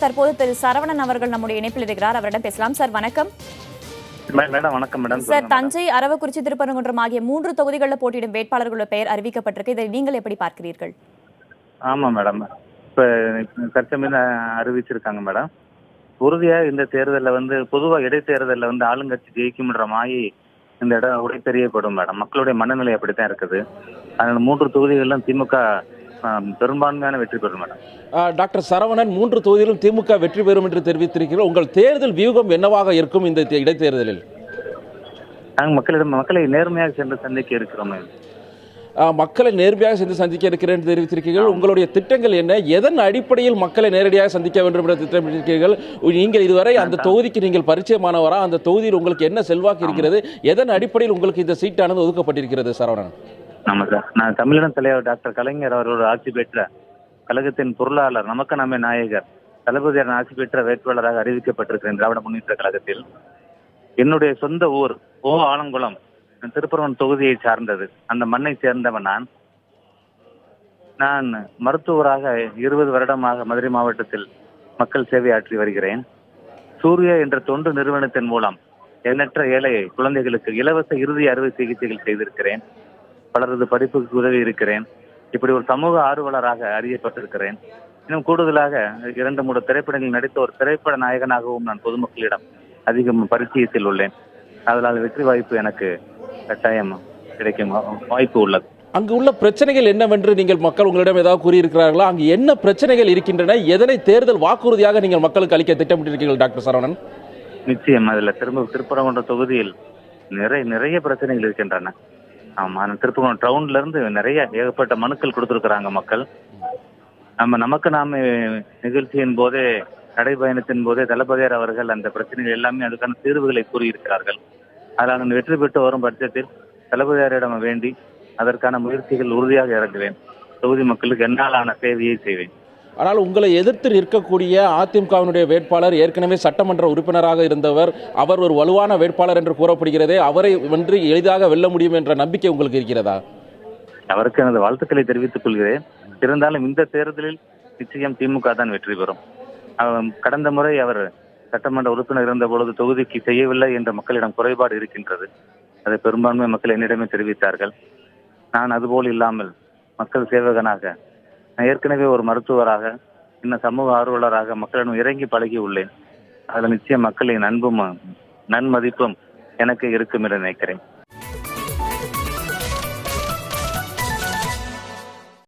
தற்போது திரு சரவணன் அவர்கள் நம்முடைய இணைப்பில் இருக்கிறார். அவரிடம் பேசலாம். சார் வணக்கம். மேடம் வணக்கம் மேடம். சார், தஞ்சை, அரவக்குறிச்சி, திருப்பரங்குன்றம் ஆகிய 3 தொகுதிகளில் போட்டியிடும் வேட்பாளர்களோட பெயர் அறிவிக்கப்பட்டிருக்கு. இதை நீங்கள் எப்படி பார்க்கிறீர்கள்? ஆமா மேடம், இப்ப தற்சமயம் அறிவிச்சிருக்காங்க மேடம். உறுதியா இந்த தேர்தலில் பொதுவா இடைத்தேர்தலில் ஆளுங்கட்சி ஜெயிக்கும்ன்ற மாயை இந்த இடம் உடைத்தெறியப்படும் மேடம். மக்களுடைய மனநிலை அப்படித்தான் இருக்குது. அதனால 3 தொகுதிகளிலும் திமுக பெரும்பான்மையான வெற்றி பெறும் மேடம். டாக்டர் சரவணன், 3 தொகுதியிலும் திமுக வெற்றி பெறும் என்று தெரிவித்திருக்கிறோம். உங்கள் தேர்தல் வியூகம் என்னவாக இருக்கும் இந்த இடைத்தேர்தலில்? நாங்கள் மக்களை நேர்மையாக சென்று சந்திக்க இருக்கிறோம். மக்களை நேர்மையாக சென்று சந்திக்க இருக்கிறேன் என்று தெரிவித்திருக்கிறீர்கள். உங்களுடைய திட்டங்கள் என்ன? எதன் அடிப்படையில் மக்களை நேரடியாக சந்திக்க வேண்டும் என்று திட்டமிட்டிருக்கிறீர்கள்? நீங்கள் இதுவரை அந்த தொகுதிக்கு நீங்கள் பரிச்சயமானவரா? அந்த தொகுதியில் உங்களுக்கு என்ன செல்வாக்கு இருக்கிறது? எதன் அடிப்படையில் உங்களுக்கு இந்த சீட்டானது ஒதுக்கப்பட்டிருக்கிறது சரவணன்? ஆமா சார், நான் தமிழின தலைவர் டாக்டர் கலைஞர் அவரோட ஆட்சி பெற்ற கழகத்தின் பொருளாளர், நமக்கு நாமே நாயகர் தளபதியார் ஆட்சி பெற்ற வேட்பாளராக அறிவிக்கப்பட்டிருக்கிறேன் திராவிட முன்னேற்ற கழகத்தில். என்னுடைய சொந்த ஊர் ஆலங்குளம் திருப்பரங்குன்றம் தொகுதியை சார்ந்தது. அந்த மண்ணை சேர்ந்தவன் நான் மருத்துவராக 20 வருடமாக மதுரை மாவட்டத்தில் மக்கள் சேவை ஆற்றி வருகிறேன். சூர்யா என்ற தொண்டு நிறுவனத்தின் மூலம் எண்ணற்ற ஏழை குழந்தைகளுக்கு இலவச இறுதி அறுவை சிகிச்சைகள் செய்திருக்கிறேன். பலரது படிப்புக்கு உதவி இருக்கிறேன். இப்படி ஒரு சமூக ஆர்வலராக அறியப்பட்டிருக்கிறேன். இன்னும் கூடுதலாக 2-3 திரைப்படங்களில் நடித்த ஒரு திரைப்பட நாயகனாகவும் நான் பொதுமக்களிடம் அதிகம் பரிச்சயத்தில் உள்ளேன். அதனால் வெற்றி வாய்ப்பு எனக்கு கட்டாயம் கிடைக்கும் வாய்ப்பு உள்ளது. அங்கு உள்ள பிரச்சனைகள் என்னவென்று நீங்கள் மக்கள் உங்களிடம் ஏதாவது கூறியிருக்கிறார்களா? அங்கு என்ன பிரச்சனைகள் இருக்கின்றன? எதனை தேர்தல் வாக்குறுதியாக நீங்கள் மக்களுக்கு அளிக்க திட்டமிட்டிருக்கீர்கள் டாக்டர் சரவணன்? நிச்சயம் அதில் திருப்பரங்குன்றம் தொகுதியில் நிறைய பிரச்சனைகள் இருக்கின்றன. ஆமா, திருப்பரங்குன்றம் டவுன்ல இருந்து நிறைய ஏகப்பட்ட மனுக்கள் கொடுத்திருக்கிறாங்க மக்கள். நமக்கு நாம நிகழ்ச்சியின் போதே, நடைபயணத்தின் போதே தளபதியார் அவர்கள் அந்த பிரச்சனைகள் எல்லாமே அதுக்கான தீர்வுகளை கூறியிருக்கிறார்கள். அதில் வெற்றி பெற்று வரும் பட்சத்தில் தளபதியாரிடம் வேண்டி அதற்கான முயற்சிகள் உறுதியாக இறங்குவேன். தொகுதி மக்களுக்கு என்னாலான சேவையை செய்வேன். ஆனால் உங்களை எதிர்த்து நிற்கக்கூடிய அதிமுகவினுடைய வேட்பாளர் ஏற்கனவே சட்டமன்ற உறுப்பினராக இருந்தவர். அவர் ஒரு வலுவான வேட்பாளர் என்று கூறப்படுகிறதே. அவரை வென்று எளிதாக வெல்ல முடியும் என்ற நம்பிக்கை உங்களுக்கு இருக்கிறதா? அவருக்கு எனது வாழ்த்துக்களை தெரிவித்துக் கொள்கிறேன். இருந்தாலும் இந்த தேர்தலில் நிச்சயம் திமுக தான் வெற்றி பெறும். கடந்த முறை அவர் சட்டமன்ற உறுப்பினர் இருந்த பொழுது தொகுதிக்கு செய்யவில்லை என்ற மக்களிடம் குறைபாடு இருக்கின்றது. அதை பெரும்பான்மை மக்கள் என்னிடமே தெரிவித்தார்கள். நான் அதுபோல் இல்லாமல் மக்கள் சேவகனாக, நான் ஏற்கனவே ஒரு மருத்துவராக, இன்னும் சமூக ஆர்வலராக மக்களிடம் இறங்கி பழகி உள்ளேன். அதில் நிச்சயம் மக்களின் அன்பும் நன்மதிப்பும் எனக்கு இருக்கும் என்று நினைக்கிறேன்.